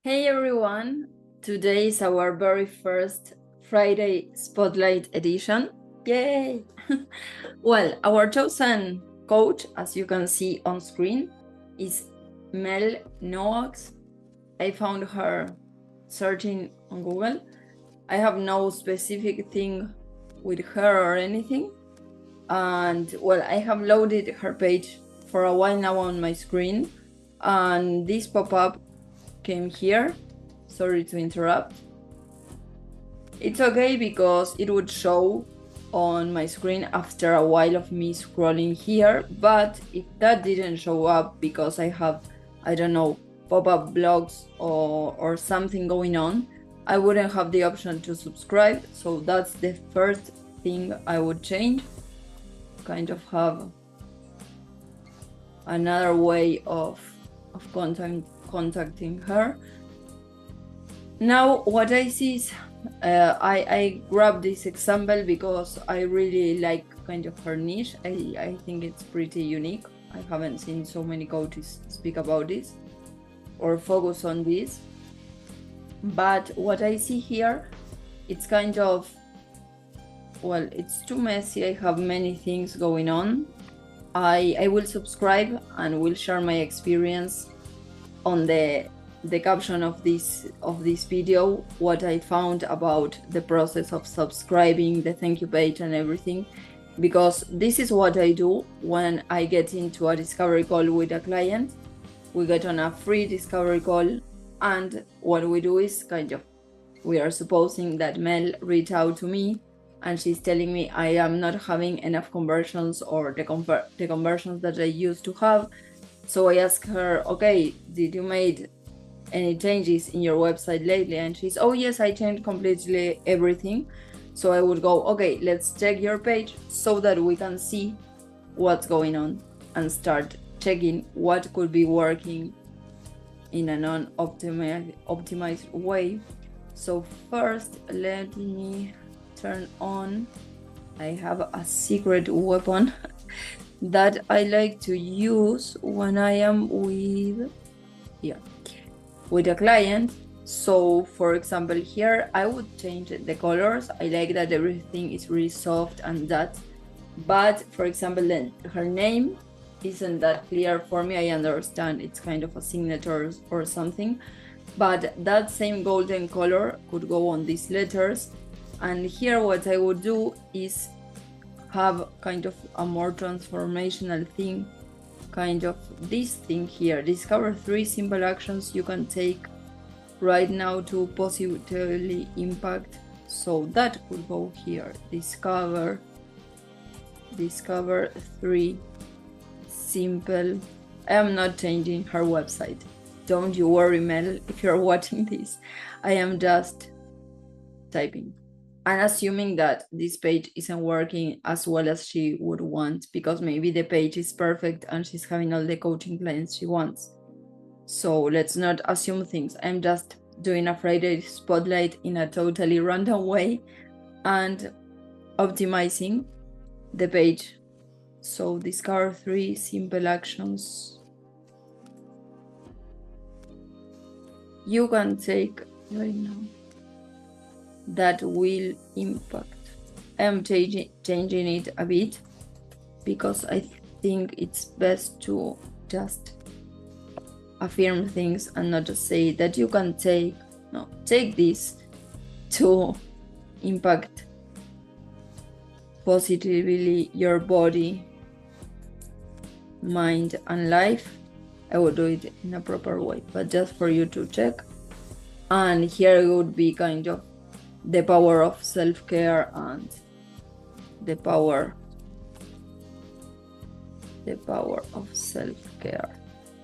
Hey everyone, today is our very first Friday Spotlight edition. Yay! Well, our chosen coach, as you can see on screen, is Mel Noax. I found her searching on Google. I have no specific thing with her or anything. And well, I have loaded her page for a while now on my screen, and this pop-up came here. Sorry to interrupt. It's okay because it would show on my screen after a while of me scrolling here, but if that didn't show up because I have, I don't know, pop-up blogs or something going on, I wouldn't have the option to subscribe. So that's the first thing I would change. Kind of have another way of contacting her. Now what I see is I grabbed this example because I really like kind of her niche. I think it's pretty unique. I haven't seen so many coaches speak about this or focus on this. But what I see here, it's kind of, well, it's too messy. I have many things going on. I will subscribe and will share my experience on the caption of this video, what I found about the process of subscribing, the thank you page and everything, because this is what I do when I get into a discovery call with a client. We get on a free discovery call, and what we do is kind of, we are supposing that Mel reached out to me and she's telling me I am not having enough conversions or the conversions that I used to have. So I ask her, okay, did you made any changes in your website lately? And she's, oh yes, I changed completely everything. So I would go, okay, let's check your page so that we can see what's going on and start checking what could be working in a non-optimized way. So first, let me turn on, I have a secret weapon that I like to use when I am with a client. So for example, here I would change the colors. I like that everything is really soft and that, but for example, then her name isn't that clear for me. I understand it's kind of a signature or something, but that same golden color could go on these letters. And here what I would do is have kind of a more transformational thing, kind of this thing here, discover 3 simple actions you can take right now to positively impact. So that could go here, discover 3 simple. I am not changing her website, don't you worry, Mel, if you're watching this. I am just typing and assuming that this page isn't working as well as she would want, because maybe the page is perfect and she's having all the coaching clients she wants. So let's not assume things. I'm just doing a Friday spotlight in a totally random way and optimizing the page. So discover 3 simple actions you can take right now that will impact. I am changing it a bit because I think it's best to just affirm things and not just say that you can take this to impact positively your body, mind and life. I would do it in a proper way, but just for you to check. And here it would be kind of the power of self-care and the power of self-care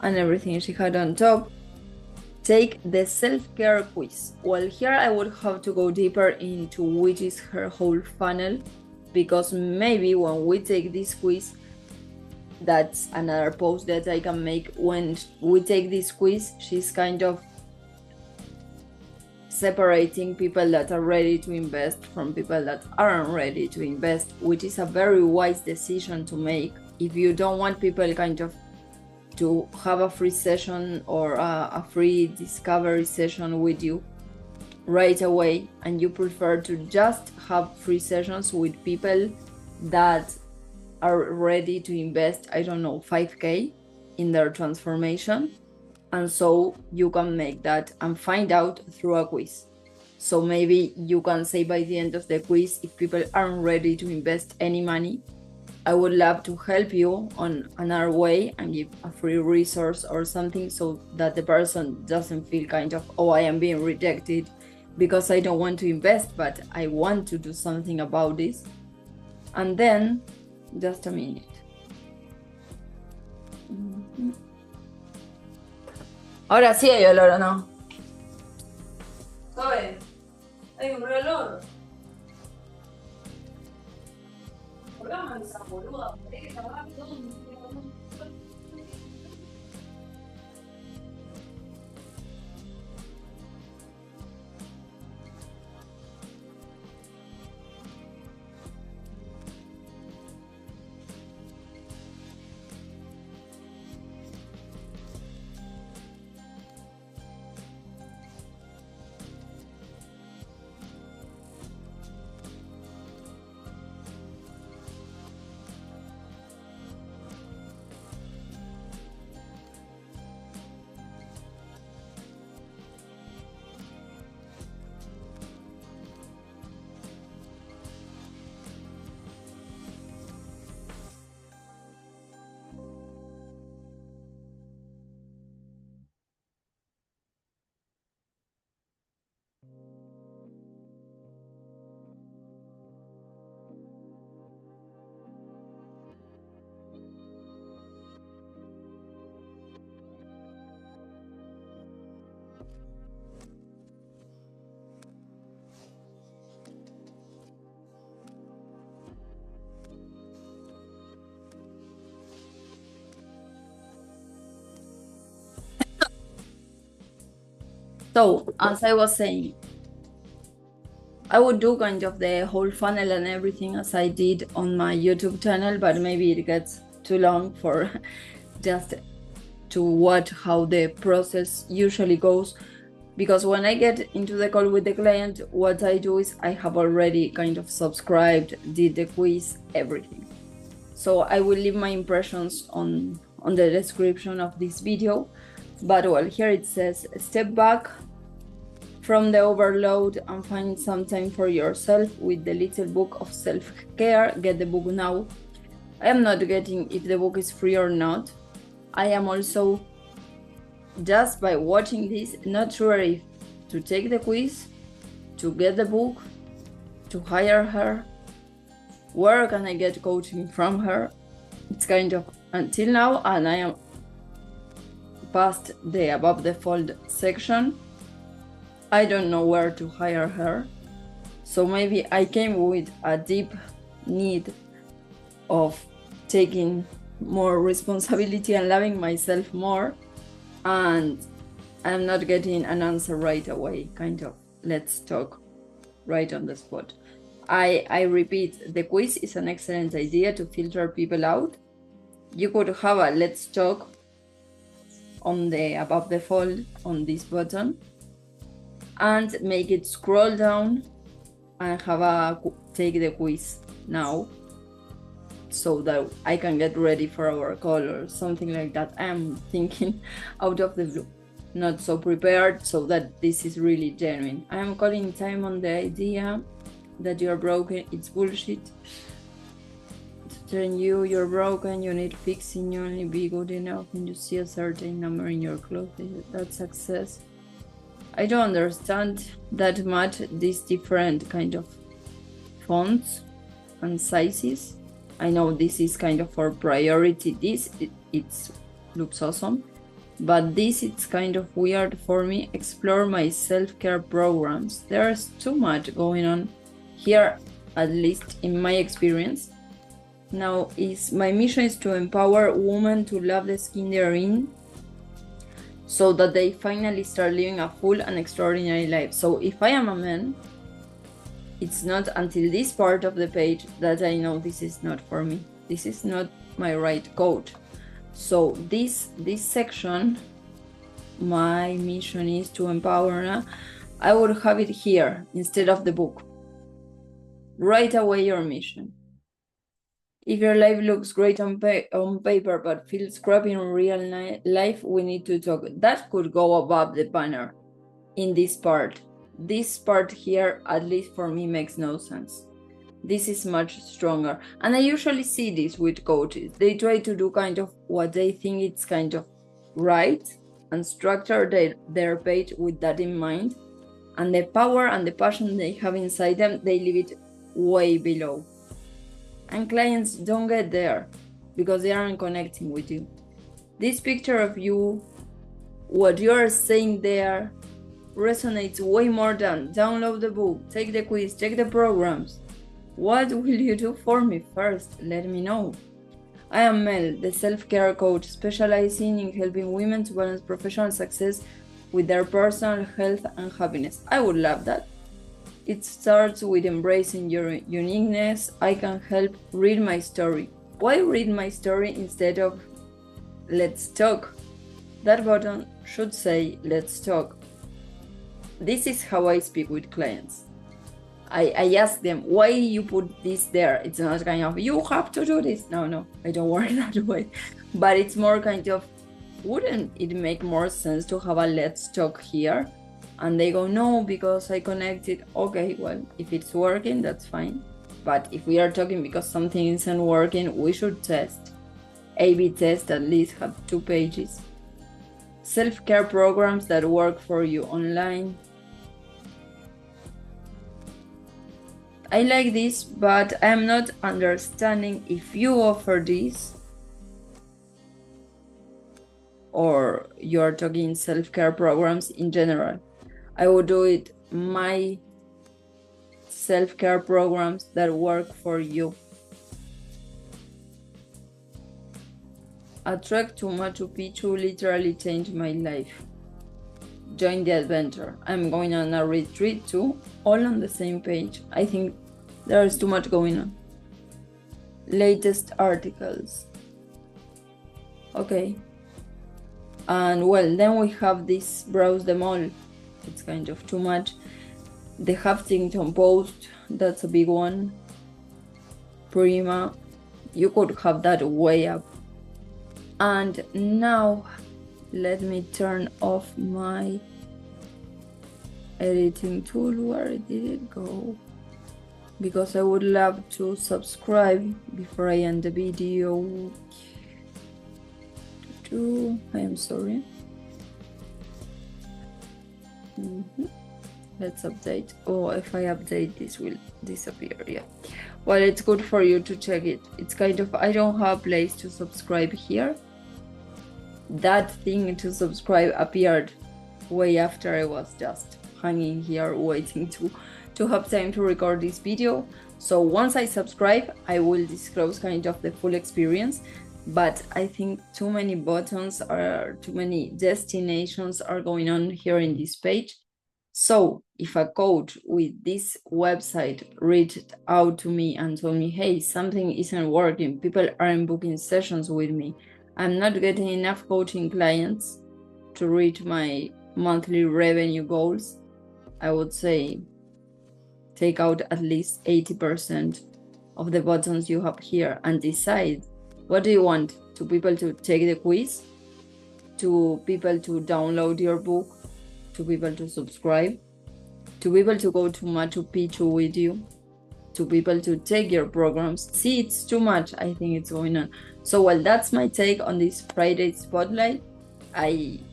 and everything she had on top. Take the self-care quiz. Well, here I would have to go deeper into which is her whole funnel, because maybe when we take this quiz, that's another post that I can make. When we take this quiz, she's kind of separating people that are ready to invest from people that aren't ready to invest, which is a very wise decision to make if you don't want people kind of to have a free session or a free discovery session with you right away, and you prefer to just have free sessions with people that are ready to invest, I don't know, 5K in their transformation, and so you can make that and find out through a quiz. So maybe you can say by the end of the quiz, if people aren't ready to invest any money, I would love to help you on another way and give a free resource or something, so that the person doesn't feel kind of, oh, I am being rejected because I don't want to invest, but I want to do something about this. And then, just a minute. Ahora sí hay olor, ¿o no? ¿Sabes? Hay un olor. ¿Por qué vamos a esa boluda? Hay que trabajar todo. So, as I was saying, I would do kind of the whole funnel and everything as I did on my YouTube channel, but maybe it gets too long for just to watch how the process usually goes. Because when I get into the call with the client, what I do is I have already kind of subscribed, did the quiz, everything. So I will leave my impressions on the description of this video. But well, here it says, step back from the overload and find some time for yourself with the little book of self-care. Get the book now. I am not getting if the book is free or not. I am also, just by watching this, not sure if to take the quiz, to get the book, to hire her, where can I get coaching from her. It's kind of until now, and I am past the above the fold section. I don't know where to hire her. So maybe I came with a deep need of taking more responsibility and loving myself more, and I'm not getting an answer right away, kind of let's talk right on the spot. I repeat, the quiz is an excellent idea to filter people out. You could have a let's talk on the above the fold on this button and make it scroll down and have a take the quiz now, so that I can get ready for our call or something like that. I'm thinking out of the blue, not so prepared, so that this is really genuine. I am calling time on the idea that you're broken. It's bullshit. To turn you're broken, you need fixing, you only be good enough when you see a certain number in your closet. That's success. I don't understand that much these different kind of fonts and sizes. I know this is kind of for priority. This it looks awesome, but this it's kind of weird for me. Explore my self-care programs. There's too much going on here, at least in my experience. Now, my mission is to empower women to love the skin they're in, so that they finally start living a full and extraordinary life. So if I am a man, it's not until this part of the page that I know this is not for me. This is not my right coach. So this section, my mission is to empower, I would have it here instead of the book. Write away your mission. If your life looks great on paper but feels crappy in real life, we need to talk. That could go above the banner in this part. This part here, at least for me, makes no sense. This is much stronger. And I usually see this with coaches. They try to do kind of what they think it's kind of right and structure their page with that in mind. And the power and the passion they have inside them, they leave it way below. And clients don't get there because they aren't connecting with you. This picture of you, what you're saying there, resonates way more than download the book, take the quiz, take the programs. What will you do for me first? Let me know. I am Mel, the self-care coach specializing in helping women to balance professional success with their personal health and happiness. I would love that. It starts with embracing your uniqueness. I can help. Read my story. Why read my story instead of let's talk? That button should say let's talk. This is how I speak with clients. I ask them, why you put this there? It's not kind of, you have to do this. No, I don't work that way. But it's more kind of, wouldn't it make more sense to have a let's talk here? And they go, no, because I connected. Okay, well, if it's working, that's fine. But if we are talking because something isn't working, we should test. A/B test at least have 2 pages. Self-care programs that work for you online. I like this, but I'm not understanding if you offer this or you're talking self-care programs in general. I would do it my self-care programs that work for you. A trek to Machu Picchu literally changed my life. Join the adventure. I'm going on a retreat too, all on the same page. I think there is too much going on. Latest articles. Okay. And well, then we have this browse them all. It's kind of too much. The Huffington Post, that's a big one. Prima, you could have that way up. And now let me turn off my editing tool. Where did it go? Because I would love to subscribe before I end the video. I am sorry. Let's update. Oh, if I update, this will disappear. Yeah. Well, it's good for you to check it. It's kind of, I don't have a place to subscribe here. That thing to subscribe appeared way after I was just hanging here waiting to have time to record this video. So once I subscribe, I will disclose kind of the full experience. But I think too many buttons or too many destinations are going on here in this page. So if a coach with this website reached out to me and told me, hey, something isn't working, people aren't booking sessions with me, I'm not getting enough coaching clients to reach my monthly revenue goals, I would say take out at least 80% of the buttons you have here and decide, what do you want? To people to take the quiz? To people to download your book? To people to subscribe? To people to go to Machu Picchu with you? To people to take your programs? See, it's too much. I think it's going on. So, well, that's my take on this Friday Spotlight.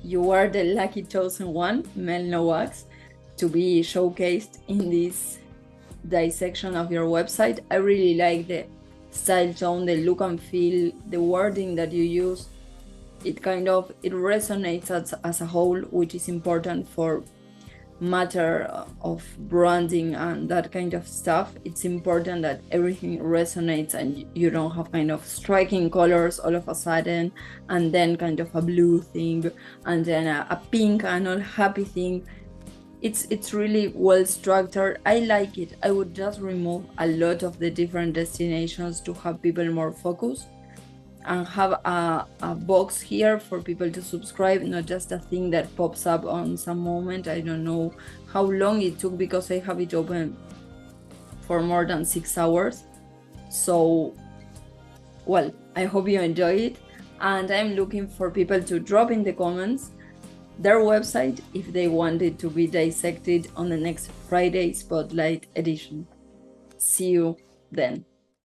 You are the lucky chosen one, Mel Nowax, to be showcased in this dissection of your website. I really like the style, tone, the look and feel, the wording that you use. It resonates as a whole, which is important for matter of branding and that kind of stuff. It's important that everything resonates and you don't have kind of striking colors all of a sudden and then kind of a blue thing and then a pink and all happy thing. It's really well structured. I like it. I would just remove a lot of the different destinations to have people more focused. and have a box here for people to subscribe, not just a thing that pops up on some moment. I don't know how long it took because I have it open for more than 6 hours. So, well, I hope you enjoy it. And I'm looking for people to drop in the comments their website if they want it to be dissected on the next Friday Spotlight edition. See you then.